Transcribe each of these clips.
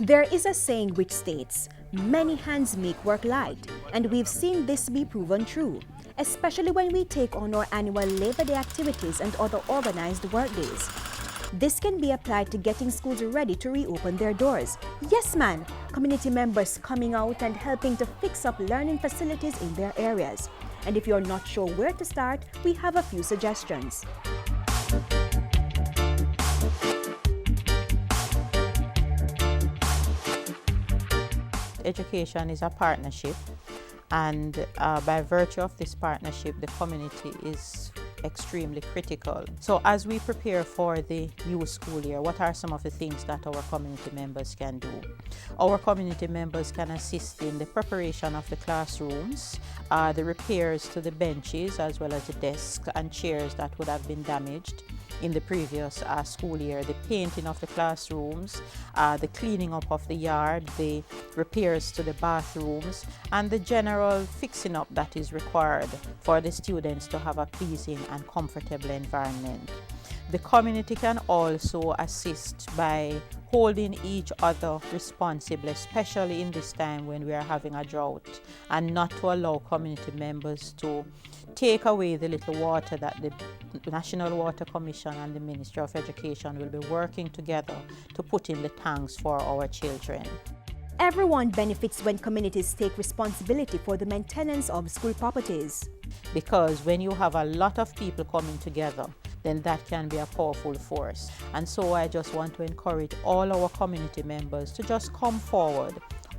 There is a saying which states, "Many hands make work light," and we've seen this be proven true, especially when we take on our annual Labor Day activities and other organized work days. This can be applied to getting schools ready to reopen their doors. Yes, man! Community members coming out and helping to fix up learning facilities in their areas. And if you're not sure where to start, we have a few suggestions. Education is a partnership, and by virtue of this partnership, the community is extremely critical. So as we prepare for the new school year, what are some of the things that our community members can do? Our community members can assist in the preparation of the classrooms, the repairs to the benches as well as the desks and chairs that would have been damaged in the previous school year, the painting of the classrooms, the cleaning up of the yard, the repairs to the bathrooms, and the general fixing up that is required for the students to have a pleasing and comfortable environment. The community can also assist by holding each other responsible, especially in this time when we are having a drought, and not to allow community members to take away the little water that the National Water Commission and the Ministry of Education will be working together to put in the tanks for our children. Everyone benefits when communities take responsibility for the maintenance of school properties. Because when you have a lot of people coming together, then that can be a powerful force. And so I just want to encourage all our community members to just come forward,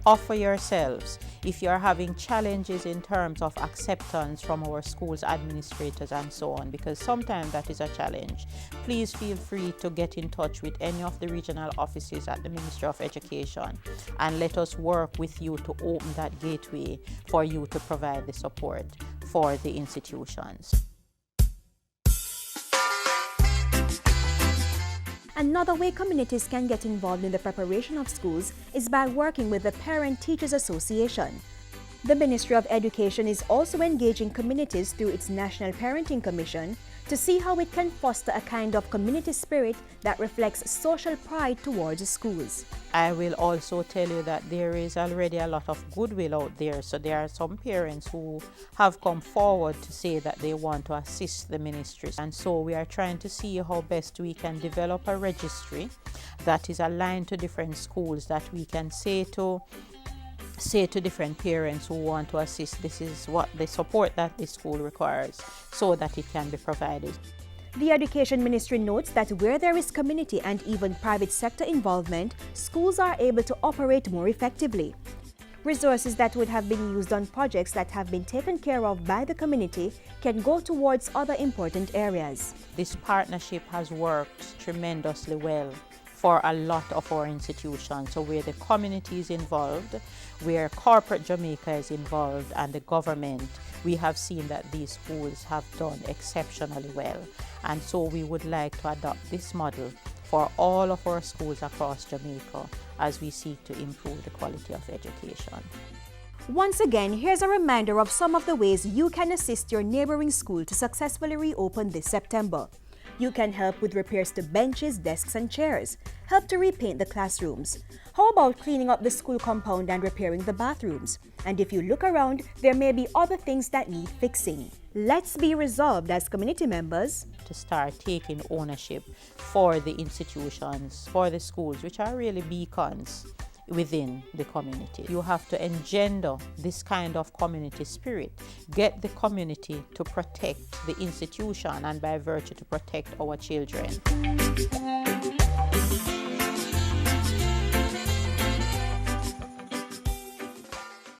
offer yourselves. If you are having challenges in terms of acceptance from our schools administrators and so on, because sometimes that is a challenge, please feel free to get in touch with any of the regional offices at the Ministry of Education, and let us work with you to open that gateway for you to provide the support for the institutions. Another way communities can get involved in the preparation of schools is by working with the Parent Teachers Association. The Ministry of Education is also engaging communities through its National Parenting Commission to see how it can foster a kind of community spirit that reflects social pride towards schools. I will also tell you that there is already a lot of goodwill out there. So there are some parents who have come forward to say that they want to assist the ministry. And so we are trying to see how best we can develop a registry that is aligned to different schools, that we can say to different parents who want to assist, this is what the support that the school requires, so that it can be provided. The Education Ministry notes that where there is community and even private sector involvement, schools are able to operate more effectively. Resources that would have been used on projects that have been taken care of by the community can go towards other important areas. This partnership has worked tremendously well for a lot of our institutions. So where the community is involved, where corporate Jamaica is involved, and the government, we have seen that these schools have done exceptionally well. And so we would like to adopt this model for all of our schools across Jamaica as we seek to improve the quality of education. Once again, here's a reminder of some of the ways you can assist your neighboring school to successfully reopen this September. You can help with repairs to benches, desks, and chairs. Help to repaint the classrooms. How about cleaning up the school compound and repairing the bathrooms? And if you look around, there may be other things that need fixing. Let's be resolved as community members to start taking ownership for the institutions, for the schools, which are really beacons within the community. You have to engender this kind of community spirit, get the community to protect the institution, and by virtue to protect our children.